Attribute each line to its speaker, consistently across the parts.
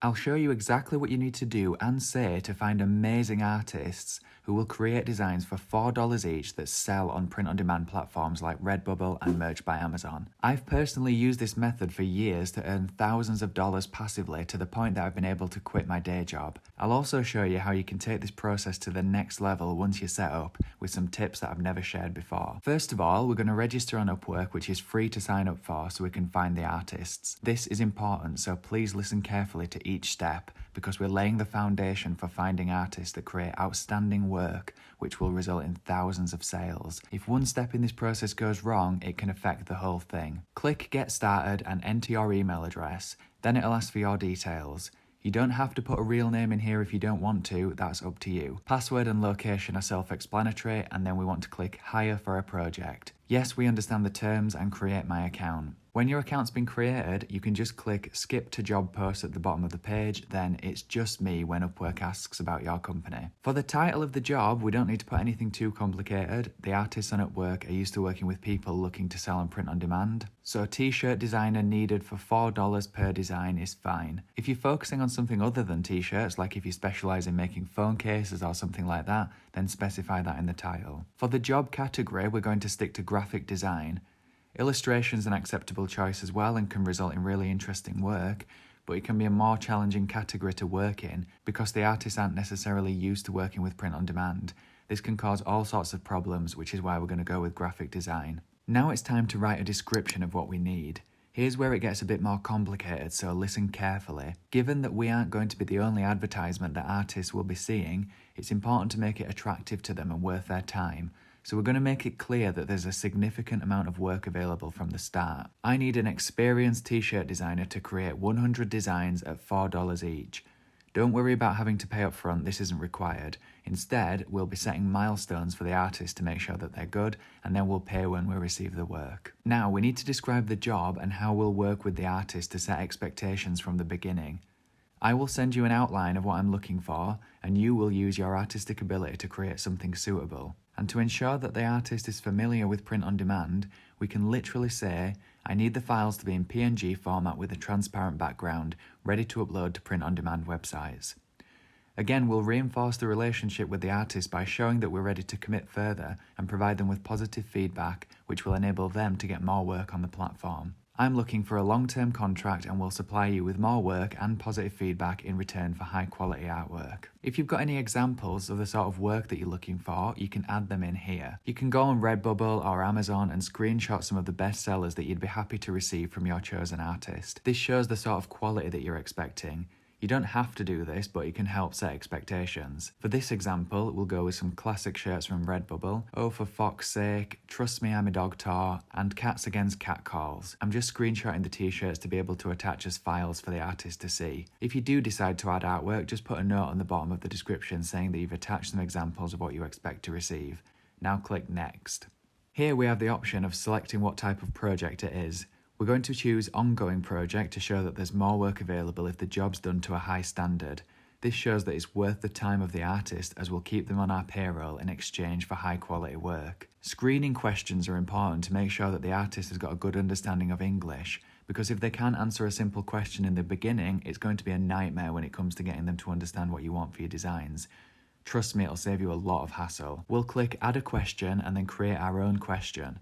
Speaker 1: I'll show you exactly what you need to do and say to find amazing artists who will create designs for $4 each that sell on print-on-demand platforms like Redbubble and Merch by Amazon. I've personally used this method for years to earn thousands of dollars passively to the point that I've been able to quit my day job. I'll also show you how you can take this process to the next level once you're set up with some tips that I've never shared before. First of all, we're going to register on Upwork, which is free to sign up for so we can find the artists. This is important, so please listen carefully to each step because we're laying the foundation for finding artists that create outstanding work which will result in thousands of sales. If one step in this process goes wrong, it can affect the whole thing. Click Get Started and enter your email address, then it'll ask for your details. You don't have to put a real name in here if you don't want to, that's up to you. Password and location are self-explanatory, and then we want to click Hire for a project. Yes, we understand the terms and create my account. When your account's been created, you can just click Skip to Job Post at the bottom of the page, then it's just me when Upwork asks about your company. For the title of the job, we don't need to put anything too complicated. The artists on Upwork are used to working with people looking to sell on print on demand, so a t-shirt designer needed for $4 per design is fine. If you're focusing on something other than t-shirts, like if you specialise in making phone cases or something like that, then specify that in the title. For the job category, we're going to stick to graphic design. Illustration's an acceptable choice as well and can result in really interesting work, but it can be a more challenging category to work in because the artists aren't necessarily used to working with print on demand. This can cause all sorts of problems, which is why we're going to go with graphic design. Now it's time to write a description of what we need. Here's where it gets a bit more complicated, so listen carefully. Given that we aren't going to be the only advertisement that artists will be seeing, it's important to make it attractive to them and worth their time. So we're going to make it clear that there's a significant amount of work available from the start. I need an experienced t-shirt designer to create 100 designs at $4 each. Don't worry about having to pay up front, this isn't required. Instead, we'll be setting milestones for the artist to make sure that they're good, and then we'll pay when we receive the work. Now, we need to describe the job and how we'll work with the artist to set expectations from the beginning. I will send you an outline of what I'm looking for, and you will use your artistic ability to create something suitable. And to ensure that the artist is familiar with print on demand, we can literally say, I need the files to be in PNG format with a transparent background, ready to upload to print on demand websites. Again, we'll reinforce the relationship with the artist by showing that we're ready to commit further and provide them with positive feedback, which will enable them to get more work on the platform. I'm looking for a long-term contract and will supply you with more work and positive feedback in return for high-quality artwork. If you've got any examples of the sort of work that you're looking for, you can add them in here. You can go on Redbubble or Amazon and screenshot some of the best sellers that you'd be happy to receive from your chosen artist. This shows the sort of quality that you're expecting. You don't have to do this, but it can help set expectations. For this example, we'll go with some classic shirts from Redbubble, 𝗬𝗎𝗥𝗧𝗧, 𝗏𝗏𝗏, and Cats Against Cat Calls. I'm just screenshotting the t-shirts to be able to attach as files for the artist to see. If you do decide to add artwork, just put a note on the bottom of the description saying that you've attached some examples of what you expect to receive. Now click Next. Here we have the option of selecting what type of project it is. We're going to choose Ongoing Project to show that there's more work available if the job's done to a high standard. This shows that it's worth the time of the artist as we'll keep them on our payroll in exchange for high quality work. Screening questions are important to make sure that the artist has got a good understanding of English, because if they can't answer a simple question in the beginning, it's going to be a nightmare when it comes to getting them to understand what you want for your designs. Trust me, it'll save you a lot of hassle. We'll click Add a Question and then create our own question.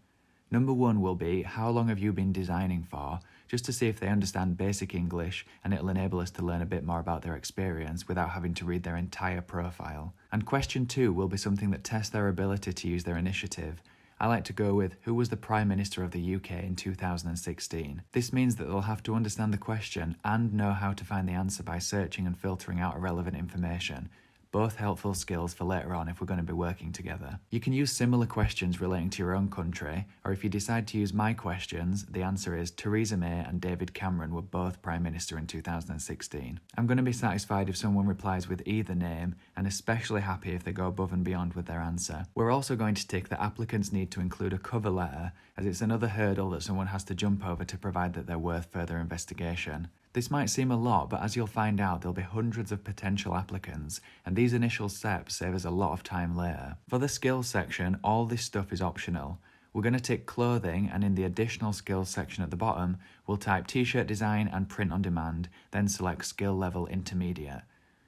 Speaker 1: Number 1 will be, how long have you been designing for? Just to see if they understand basic English, and it'll enable us to learn a bit more about their experience without having to read their entire profile. And question 2 will be something that tests their ability to use their initiative. I like to go with, who was the Prime Minister of the UK in 2016? This means that they'll have to understand the question and know how to find the answer by searching and filtering out irrelevant information. Both helpful skills for later on if we're going to be working together. You can use similar questions relating to your own country, or if you decide to use my questions, the answer is Theresa May and David Cameron were both Prime Minister in 2016. I'm going to be satisfied if someone replies with either name, and especially happy if they go above and beyond with their answer. We're also going to tick that applicants need to include a cover letter, as it's another hurdle that someone has to jump over to provide that they're worth further investigation. This might seem a lot, but as you'll find out, there'll be hundreds of potential applicants, and these initial steps save us a lot of time later. For the skills section, all this stuff is optional. We're going to tick clothing, and in the additional skills section at the bottom, we'll type t-shirt design and print on demand, then select skill level intermediate.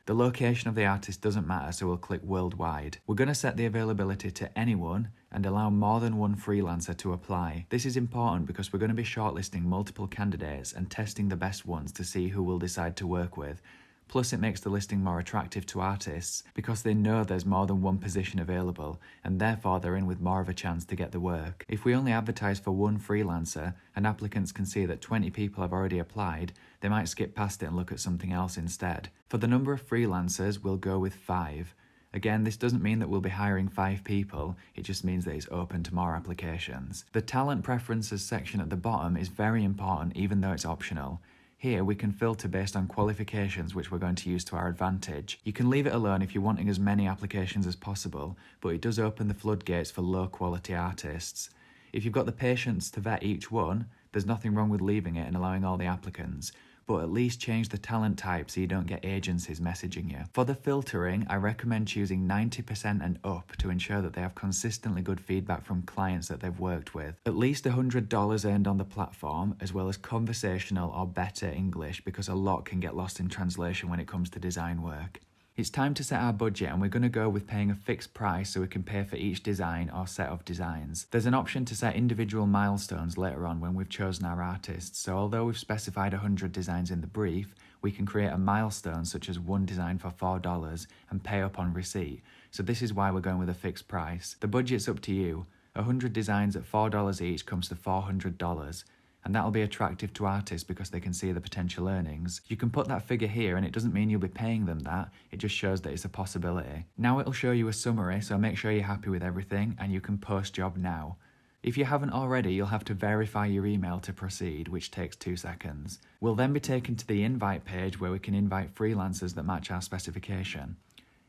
Speaker 1: The location of the artist doesn't matter, so we'll click worldwide. We're going to set the availability to anyone and allow more than one freelancer to apply. This is important because we're going to be shortlisting multiple candidates and testing the best ones to see who we'll decide to work with. Plus, it makes the listing more attractive to artists because they know there's more than one position available, and therefore they're in with more of a chance to get the work. If we only advertise for one freelancer and applicants can see that 20 people have already applied, they might skip past it and look at something else instead. For the number of freelancers, we'll go with 5. Again, this doesn't mean that we'll be hiring 5 people, it just means that it's open to more applications. The talent preferences section at the bottom is very important, even though it's optional. Here we can filter based on qualifications, which we're going to use to our advantage. You can leave it alone if you're wanting as many applications as possible, but it does open the floodgates for low quality artists. If you've got the patience to vet each one, there's nothing wrong with leaving it and allowing all the applicants, but at least change the talent type so you don't get agencies messaging you. For the filtering, I recommend choosing 90% and up to ensure that they have consistently good feedback from clients that they've worked with. At least $100 earned on the platform, as well as conversational or better English, because a lot can get lost in translation when it comes to design work. It's time to set our budget, and we're going to go with paying a fixed price so we can pay for each design or set of designs. There's an option to set individual milestones later on when we've chosen our artists, so although we've specified 100 designs in the brief, we can create a milestone such as one design for $4 and pay up on receipt. So this is why we're going with a fixed price. The budget's up to you. 100 designs at $4 each comes to $400. And that'll be attractive to artists because they can see the potential earnings. You can put that figure here, and it doesn't mean you'll be paying them that, it just shows that it's a possibility. Now it'll show you a summary, so make sure you're happy with everything and you can post job now. If you haven't already, you'll have to verify your email to proceed, which takes 2 seconds. We'll then be taken to the invite page where we can invite freelancers that match our specification.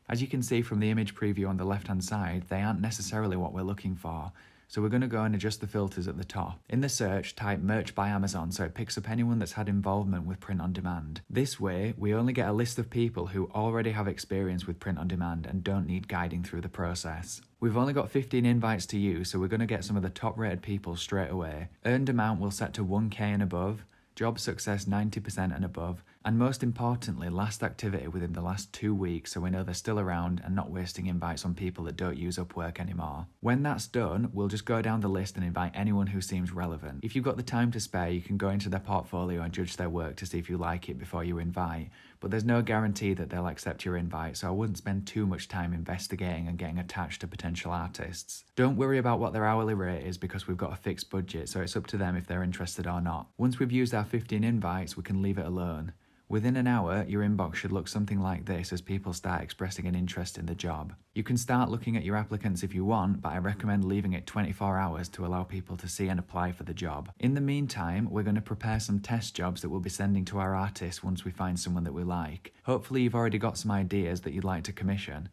Speaker 1: As you can see from the image preview on the left hand side, they aren't necessarily what we're looking for. So we're going to go and adjust the filters at the top. In the search, type merch by Amazon so it picks up anyone that's had involvement with print on demand. This way, we only get a list of people who already have experience with print on demand and don't need guiding through the process. We've only got 15 invites to use, so we're going to get some of the top rated people straight away. Earned amount we'll set to 1k and above, job success 90% and above, and most importantly, last activity within the last 2 weeks so we know they're still around and not wasting invites on people that don't use Upwork anymore. When that's done, we'll just go down the list and invite anyone who seems relevant. If you've got the time to spare, you can go into their portfolio and judge their work to see if you like it before you invite, but there's no guarantee that they'll accept your invite, so I wouldn't spend too much time investigating and getting attached to potential artists. Don't worry about what their hourly rate is because we've got a fixed budget, so it's up to them if they're interested or not. Once we've used our 15 invites, we can leave it alone. Within an hour, your inbox should look something like this as people start expressing an interest in the job. You can start looking at your applicants if you want, but I recommend leaving it 24 hours to allow people to see and apply for the job. In the meantime, we're going to prepare some test jobs that we'll be sending to our artists once we find someone that we like. Hopefully you've already got some ideas that you'd like to commission.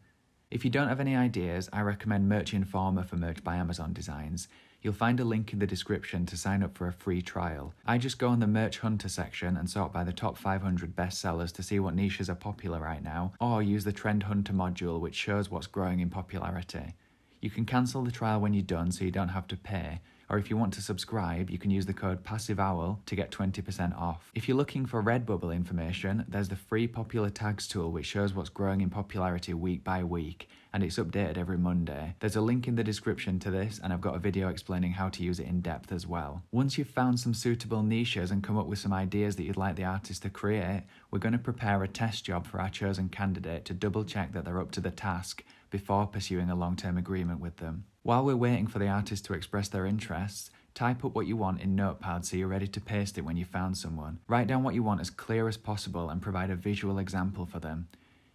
Speaker 1: If you don't have any ideas, I recommend 𝗏𝗏𝗡𝗏 for Merch by Amazon designs. You'll find a link in the description to sign up for a free trial. I just go on the Merch Hunter section and sort by the top 500 bestsellers to see what niches are popular right now, or use the Trend Hunter module which shows what's growing in popularity. You can cancel the trial when you're done so you don't have to pay, or if you want to subscribe, you can use the code PASSIVEOWL to get 20% off. If you're looking for Redbubble information, there's the free popular tags tool which shows what's growing in popularity week by week, and it's updated every Monday. There's a link in the description to this, and I've got a video explaining how to use it in depth as well. Once you've found some suitable niches and come up with some ideas that you'd like the artist to create, we're going to prepare a test job for our chosen candidate to double check that they're up to the task before pursuing a long-term agreement with them. While we're waiting for the artist to express their interests, type up what you want in Notepad so you're ready to paste it when you found someone. Write down what you want as clear as possible and provide a visual example for them.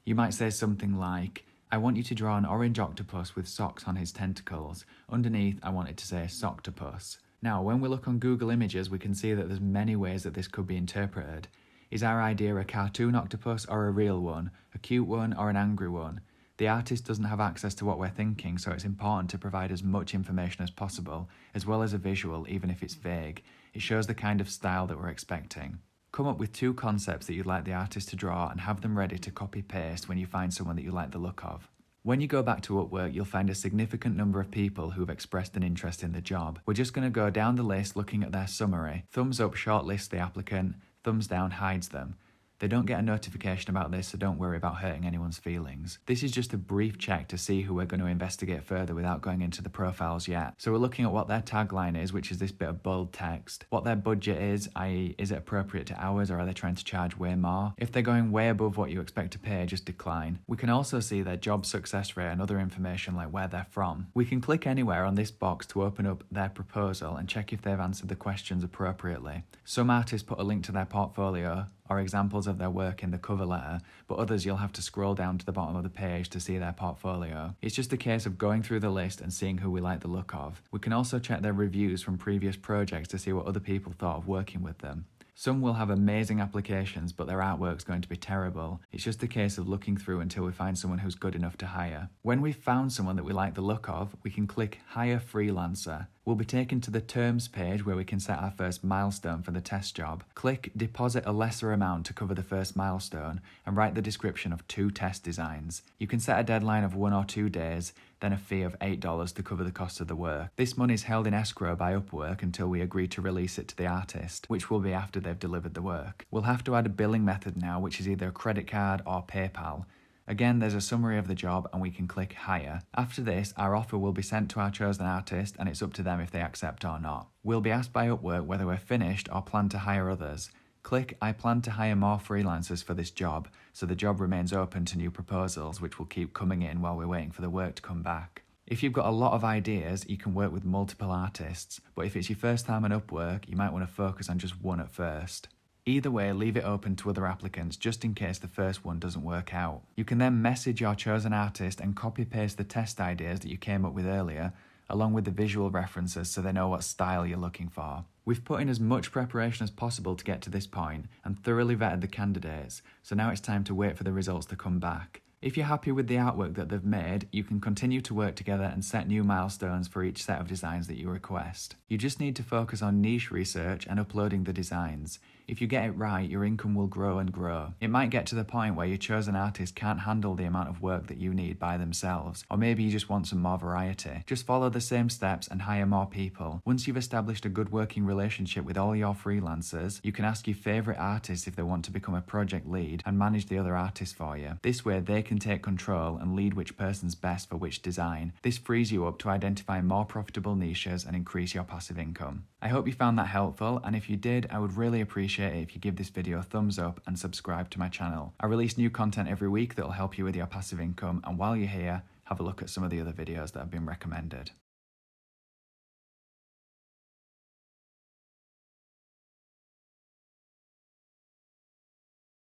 Speaker 1: You might say something like, I want you to draw an orange octopus with socks on his tentacles. Underneath, I want it to say Socktopus. Now, when we look on Google Images, we can see that there's many ways that this could be interpreted. Is our idea a cartoon octopus or a real one? A cute one or an angry one? The artist doesn't have access to what we're thinking, so it's important to provide as much information as possible, as well as a visual, even if it's vague. It shows the kind of style that we're expecting. Come up with 2 concepts that you'd like the artist to draw and have them ready to copy-paste when you find someone that you like the look of. When you go back to Upwork, you'll find a significant number of people who've expressed an interest in the job. We're just going to go down the list looking at their summary. Thumbs up shortlists the applicant, thumbs down hides them. They don't get a notification about this, so don't worry about hurting anyone's feelings. This is just a brief check to see who we're going to investigate further without going into the profiles yet. So we're looking at what their tagline is, which is this bit of bold text. What their budget is, i.e. is it appropriate to hours or are they trying to charge way more? If they're going way above what you expect to pay, just decline. We can also see their job success rate and other information like where they're from. We can click anywhere on this box to open up their proposal and check if they've answered the questions appropriately. Some artists put a link to their portfolio or examples of their work in the cover letter, but others you'll have to scroll down to the bottom of the page to see their portfolio. It's just a case of going through the list and seeing who we like the look of. We can also check their reviews from previous projects to see what other people thought of working with them. Some will have amazing applications, but their artwork's going to be terrible. It's just a case of looking through until we find someone who's good enough to hire. When we've found someone that we like the look of, we can click Hire Freelancer. We'll be taken to the terms page where we can set our first milestone for the test job. Click Deposit a lesser amount to cover the first milestone and write the description of 2 test designs. You can set a deadline of 1 or 2 days, then a fee of $8 to cover the cost of the work. This money is held in escrow by Upwork until we agree to release it to the artist, which will be after they've delivered the work. We'll have to add a billing method now, which is either a credit card or PayPal. Again, there's a summary of the job and we can click Hire. After this, our offer will be sent to our chosen artist and it's up to them if they accept or not. We'll be asked by Upwork whether we're finished or plan to hire others. Click I plan to hire more freelancers for this job, so the job remains open to new proposals which will keep coming in while we're waiting for the work to come back. If you've got a lot of ideas, you can work with multiple artists, but if it's your first time on Upwork, you might want to focus on just one at first. Either way, leave it open to other applicants just in case the first one doesn't work out. You can then message your chosen artist and copy-paste the test ideas that you came up with earlier, along with the visual references so they know what style you're looking for. We've put in as much preparation as possible to get to this point and thoroughly vetted the candidates, so now it's time to wait for the results to come back. If you're happy with the artwork that they've made, you can continue to work together and set new milestones for each set of designs that you request. You just need to focus on niche research and uploading the designs. If you get it right, your income will grow and grow. It might get to the point where your chosen artist can't handle the amount of work that you need by themselves, or maybe you just want some more variety. Just follow the same steps and hire more people. Once you've established a good working relationship with all your freelancers, you can ask your favourite artists if they want to become a project lead and manage the other artists for you. This way they can take control and lead which person's best for which design. This frees you up to identify more profitable niches and increase your passive income. I hope you found that helpful, and if you did, I would really appreciate it if you give this video a thumbs up and subscribe to my channel. I release new content every week that will help you with your passive income, and while you're here, have a look at some of the other videos that have been recommended.